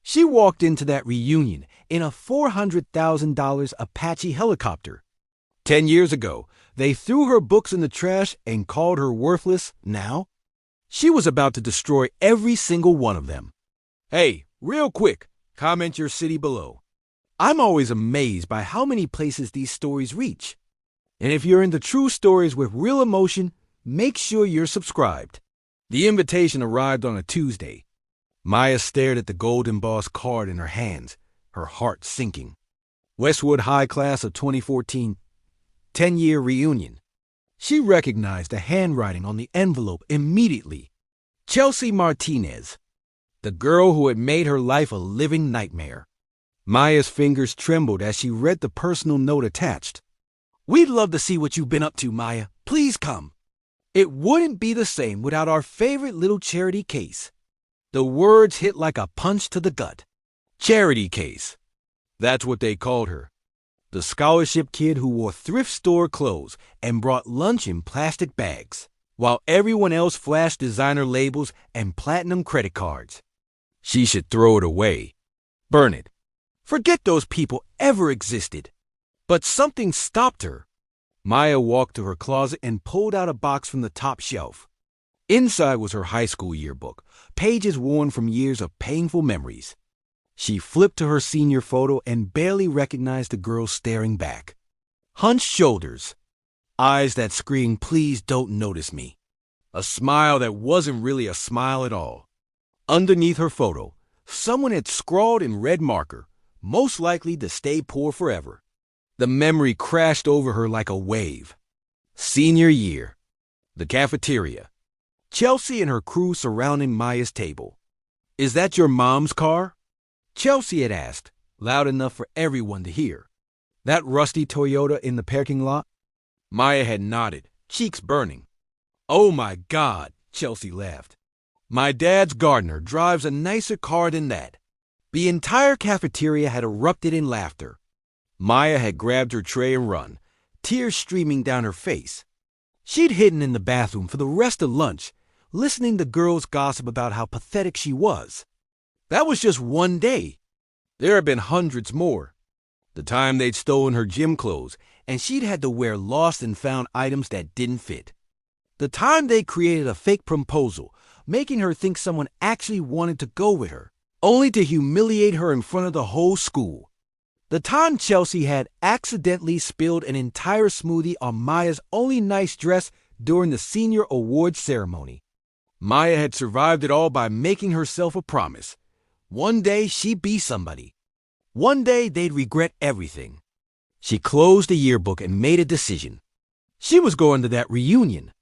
She walked into that reunion in a $400,000 Apache helicopter. 10 years ago, they threw her books in the trash and called her worthless. Now, she was about to destroy every single one of them. Hey, real quick, comment your city below. I'm always amazed by how many places these stories reach. And if you're into true stories with real emotion, make sure you're subscribed. The invitation arrived on a Tuesday. Maya stared at the gold embossed card in her hands, her heart sinking. Westwood High Class of 2014, 10-year reunion. She recognized the handwriting on the envelope immediately. Chelsea Martinez, the girl who had made her life a living nightmare. Maya's fingers trembled as she read the personal note attached. We'd love to see what you've been up to, Maya. Please come. It wouldn't be the same without our favorite little charity case. The words hit like a punch to the gut. Charity case. That's what they called her. The scholarship kid who wore thrift store clothes and brought lunch in plastic bags, while everyone else flashed designer labels and platinum credit cards. She should throw it away. Burn it. Forget those people ever existed. But something stopped her. Maya walked to her closet and pulled out a box from the top shelf. Inside was her high school yearbook, pages worn from years of painful memories. She flipped to her senior photo and barely recognized the girl staring back. Hunched shoulders, eyes that screamed, "Please don't notice me." A smile that wasn't really a smile at all. Underneath her photo, someone had scrawled in red marker, "Most likely to stay poor forever." The memory crashed over her like a wave. Senior year. The cafeteria. Chelsea and her crew surrounding Maya's table. "Is that your mom's car?" Chelsea had asked, loud enough for everyone to hear. "That rusty Toyota in the parking lot?" Maya had nodded, cheeks burning. "Oh my God," Chelsea laughed. "My dad's gardener drives a nicer car than that." The entire cafeteria had erupted in laughter. Maya had grabbed her tray and run, tears streaming down her face. She'd hidden in the bathroom for the rest of lunch, listening to girls gossip about how pathetic she was. That was just one day. There had been hundreds more. The time they'd stolen her gym clothes, and she'd had to wear lost and found items that didn't fit. The time they created a fake proposal, making her think someone actually wanted to go with her, only to humiliate her in front of the whole school. The time Chelsea had accidentally spilled an entire smoothie on Maya's only nice dress during the senior awards ceremony. Maya had survived it all by making herself a promise. One day she'd be somebody. One day they'd regret everything. She closed the yearbook and made a decision. She was going to that reunion,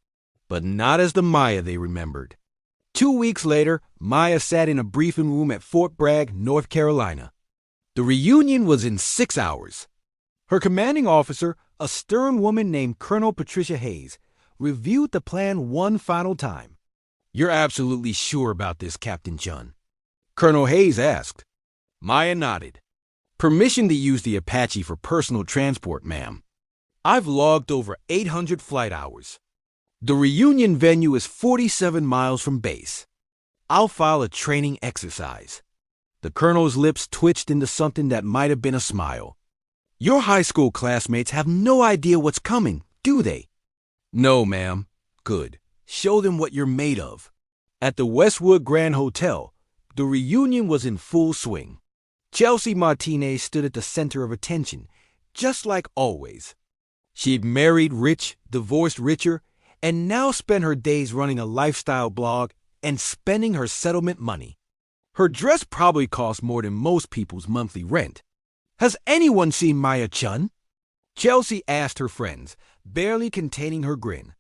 but not as the Maya they remembered. 2 weeks later, Maya sat in a briefing room at Fort Bragg, North Carolina. The reunion was in 6 hours. Her commanding officer, a stern woman named Colonel Patricia Hayes, reviewed the plan one final time. "You're absolutely sure about this, Captain Chun?" Colonel Hayes asked. Maya nodded. "Permission to use the Apache for personal transport, ma'am. I've logged over 800 flight hours. The reunion venue is 47 miles from base. I'll file a training exercise." The colonel's lips twitched into something that might have been a smile. "Your high school classmates have no idea what's coming, do they?" "No, ma'am." "Good. Show them what you're made of." At the Westwood Grand Hotel, the reunion was in full swing. Chelsea Martinez stood at the center of attention, just like always. She'd married rich, divorced richer, and now spent her days running a lifestyle blog and spending her settlement money. Her dress probably cost more than most people's monthly rent. "Has anyone seen Maya Chun?" Chelsea asked her friends, barely containing her grin.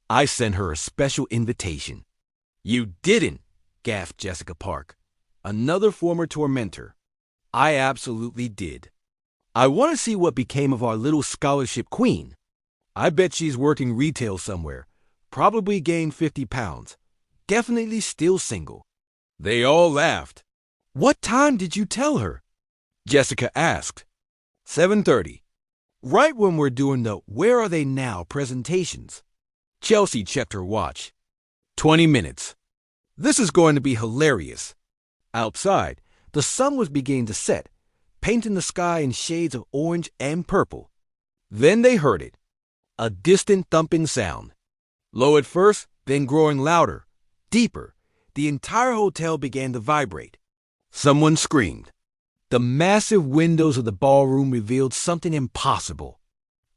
"I sent her a special invitation." "You didn't," gasped Jessica Park, another former tormentor. "I absolutely did. I want to see what became of our little scholarship queen. I bet she's working retail somewhere, probably gained 50 pounds, definitely still single." They all laughed. "What time did you tell her?" Jessica asked. 7:30. Right when we're doing the "Where Are They Now" presentations. Chelsea checked her watch. 20 minutes. This is going to be hilarious. Outside, The sun was beginning to set, painting the sky in shades of orange and purple. Then they heard it, a distant thumping sound. Low at first, then growing louder, deeper. The entire hotel began to vibrate. Someone screamed. The massive windows of the ballroom revealed something impossible.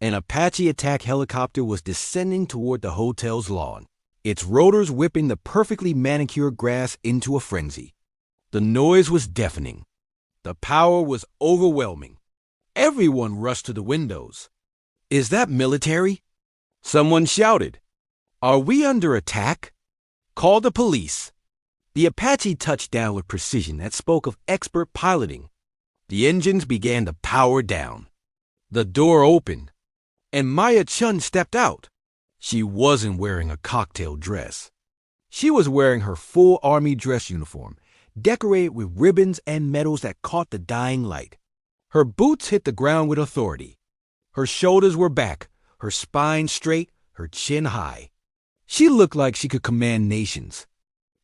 An Apache attack helicopter was descending toward the hotel's lawn, its rotors whipping the perfectly manicured grass into a frenzy. The noise was deafening. The power was overwhelming. Everyone rushed to the windows. "Is that military?" Someone shouted. "Are we under attack?" "Call the police." The Apache touched down with precision that spoke of expert piloting. The engines began to power down. The door opened, and Maya Chun stepped out. She wasn't wearing a cocktail dress. She was wearing her full army dress uniform, decorated with ribbons and medals that caught the dying light. Her boots hit the ground with authority. Her shoulders were back, her spine straight, her chin high. She looked like she could command nations.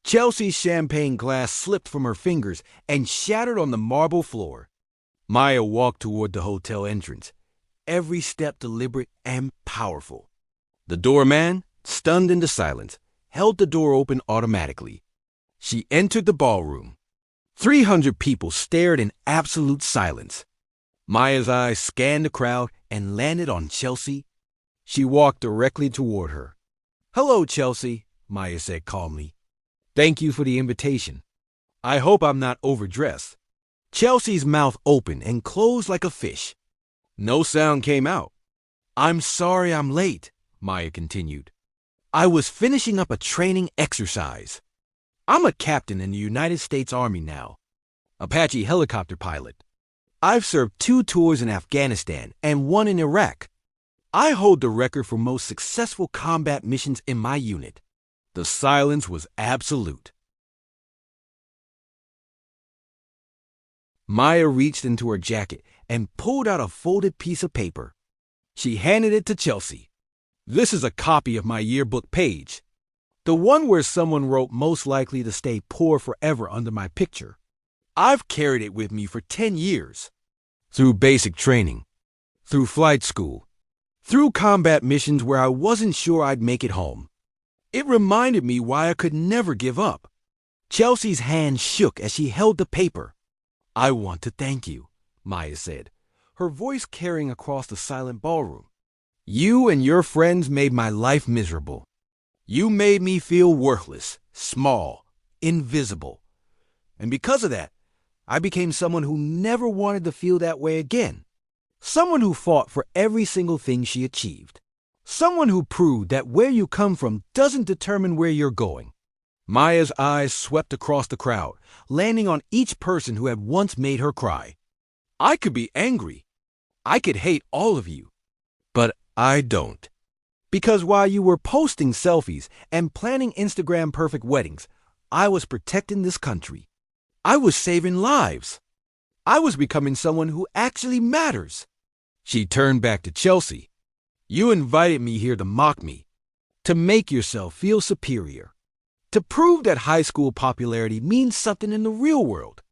Chelsea's champagne glass slipped from her fingers and shattered on the marble floor. Maya walked toward the hotel entrance, every step deliberate and powerful. The doorman, stunned into silence, held the door open automatically. She entered the ballroom. 300 people stared in absolute silence. Maya's eyes scanned the crowd and landed on Chelsea. She walked directly toward her. "Hello, Chelsea," Maya said calmly. "Thank you for the invitation. I hope I'm not overdressed." Chelsea's mouth opened and closed like a fish. No sound came out. "I'm sorry I'm late," Maya continued. "I was finishing up a training exercise. I'm a captain in the United States Army now, Apache helicopter pilot. I've served 2 tours in Afghanistan and 1 in Iraq. I hold the record for most successful combat missions in my unit." The silence was absolute. Maya reached into her jacket and pulled out a folded piece of paper. She handed it to Chelsea. "This is a copy of my yearbook page, the one where someone wrote most likely to stay poor forever under my picture. I've carried it with me for 10 years. Through basic training, through flight school, through combat missions where I wasn't sure I'd make it home. It reminded me why I could never give up." Chelsea's hand shook as she held the paper. "I want to thank you," Maya said, her voice carrying across the silent ballroom. "You and your friends made my life miserable. You made me feel worthless, small, invisible. And because of that, I became someone who never wanted to feel that way again. Someone who fought for every single thing she achieved. Someone who proved that where you come from doesn't determine where you're going." Maya's eyes swept across the crowd, landing on each person who had once made her cry. "I could be angry. I could hate all of you. But I don't. Because while you were posting selfies and planning Instagram perfect weddings, I was protecting this country. I was saving lives. I was becoming someone who actually matters." She turned back to Chelsea. "You invited me here to mock me, to make yourself feel superior, to prove that high school popularity means something in the real world."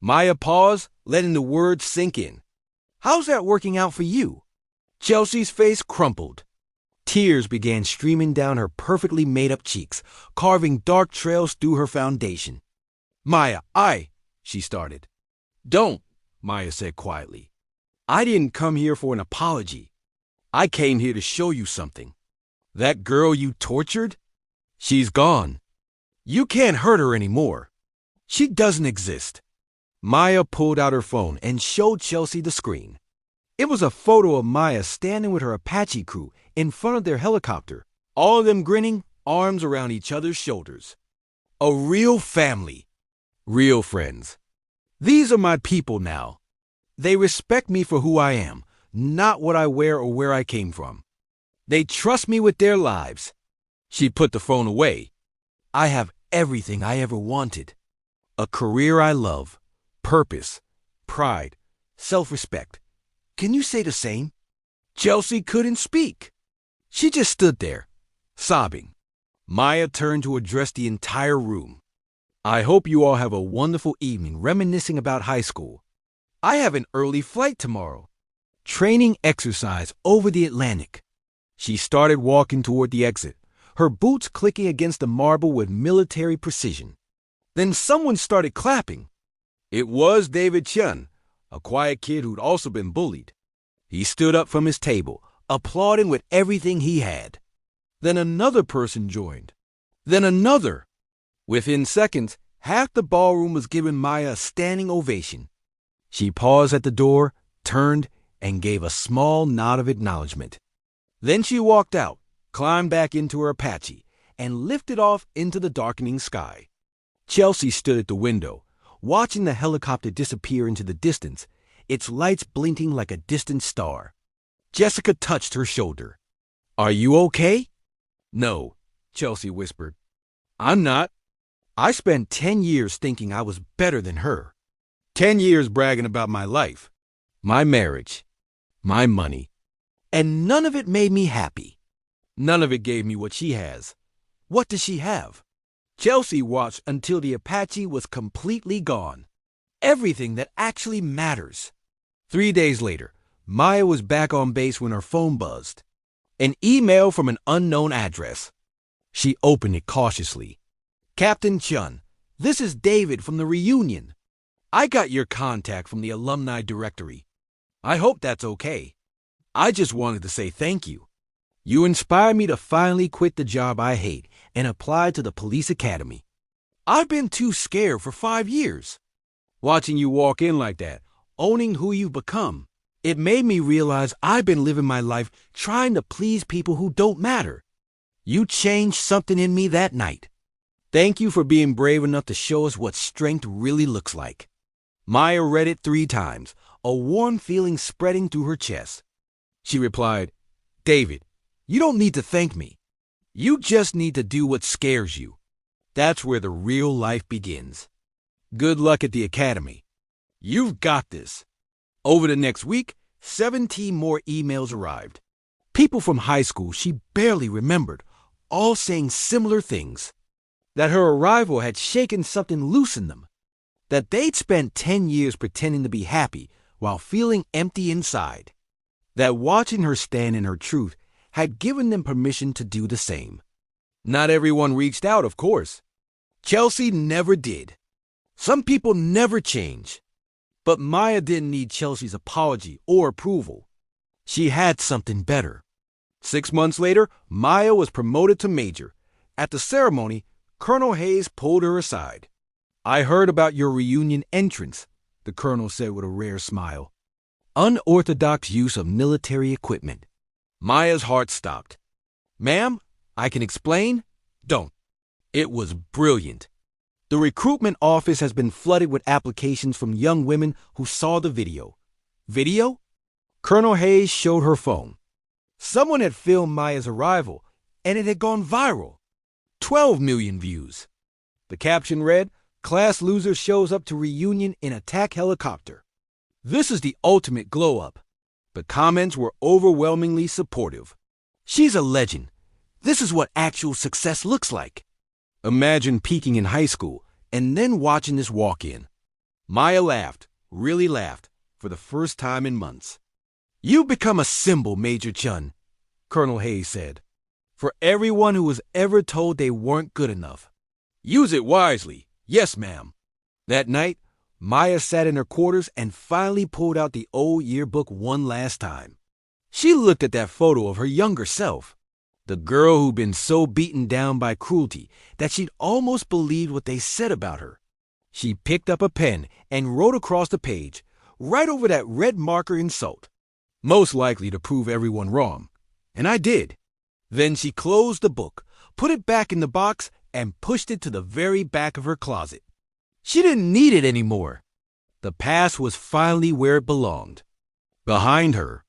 Maya paused, letting the words sink in. "How's that working out for you?" Chelsea's face crumpled. Tears began streaming down her perfectly made-up cheeks, carving dark trails through her foundation. "Maya, she started. "Don't," Maya said quietly. "I didn't come here for an apology. I came here to show you something. That girl you tortured? She's gone. You can't hurt her anymore. She doesn't exist." Maya pulled out her phone and showed Chelsea the screen. It was a photo of Maya standing with her Apache crew in front of their helicopter, all of them grinning, arms around each other's shoulders. A real family. Real friends. These are my people now. They respect me for who I am, not what I wear or where I came from. They trust me with their lives." She put the phone away. "I have everything I ever wanted. A career I love, purpose, pride, self-respect. Can you say the same?" Chelsea couldn't speak. She just stood there, sobbing. Maya turned to address the entire room. I hope you all have a wonderful evening reminiscing about high school. I have an early flight tomorrow. Training exercise over the Atlantic. She started walking toward the exit, her boots clicking against the marble with military precision. Then someone started clapping. It was David Chun, a quiet kid who'd also been bullied. He stood up from his table, applauding with everything he had. Then another person joined. Then another. Within seconds, half the ballroom was giving Maya a standing ovation. She paused at the door, turned, and gave a small nod of acknowledgement. Then she walked out, climbed back into her Apache, and lifted off into the darkening sky. Chelsea stood at the window, watching the helicopter disappear into the distance, its lights blinking like a distant star. Jessica touched her shoulder. "Are you okay?" "No," Chelsea whispered. "I'm not. I spent 10 years thinking I was better than her. 10 years bragging about my life, my marriage, my money. And none of it made me happy. None of it gave me what she has. What does she have?" Chelsea watched until the Apache was completely gone. Everything that actually matters. 3 days later, Maya was back on base when her phone buzzed. An email from an unknown address. She opened it cautiously. "Captain Chun, this is David from the reunion. I got your contact from the alumni directory. I hope that's okay. I just wanted to say thank you. You inspired me to finally quit the job I hate and apply to the police academy. I've been too scared for 5 years. Watching you walk in like that, owning who you've become, it made me realize I've been living my life trying to please people who don't matter. You changed something in me that night. Thank you for being brave enough to show us what strength really looks like." Maya read it 3 times, a warm feeling spreading through her chest. She replied, "David, you don't need to thank me. You just need to do what scares you. That's where the real life begins. Good luck at the academy. You've got this." Over the next week, 17 more emails arrived. People from high school she barely remembered, all saying similar things. That her arrival had shaken something loose in them. That they'd spent 10 years pretending to be happy while feeling empty inside. That watching her stand in her truth had given them permission to do the same. Not everyone reached out, of course. Chelsea never did. Some people never change. But Maya didn't need Chelsea's apology or approval. She had something better. 6 months later, Maya was promoted to major. At the ceremony, Colonel Hayes pulled her aside. "I heard about your reunion entrance," the colonel said with a rare smile. "Unorthodox use of military equipment." Maya's heart stopped. "Ma'am, I can explain." "Don't." "It was brilliant. The recruitment office has been flooded with applications from young women who saw the video." "Video?" Colonel Hayes showed her phone. Someone had filmed Maya's arrival, and it had gone viral. 12 million views. The caption read, "Class loser shows up to reunion in attack helicopter. This is the ultimate glow-up." The comments were overwhelmingly supportive. "She's a legend. This is what actual success looks like." Imagine peaking in high school and then watching this walk-in. Maya laughed, really laughed, for the first time in months. "You've become a symbol, Major Chun," Colonel Hayes said, "for everyone who was ever told they weren't good enough. Use it wisely. Yes, ma'am." That night, Maya sat in her quarters and finally pulled out the old yearbook one last time. She looked at that photo of her younger self, the girl who'd been so beaten down by cruelty that she'd almost believed what they said about her. She picked up a pen and wrote across the page, right over that red marker insult, most likely to prove everyone wrong. And I did. Then she closed the book, put it back in the box, and pushed it to the very back of her closet. She didn't need it anymore. The past was finally where it belonged. Behind her.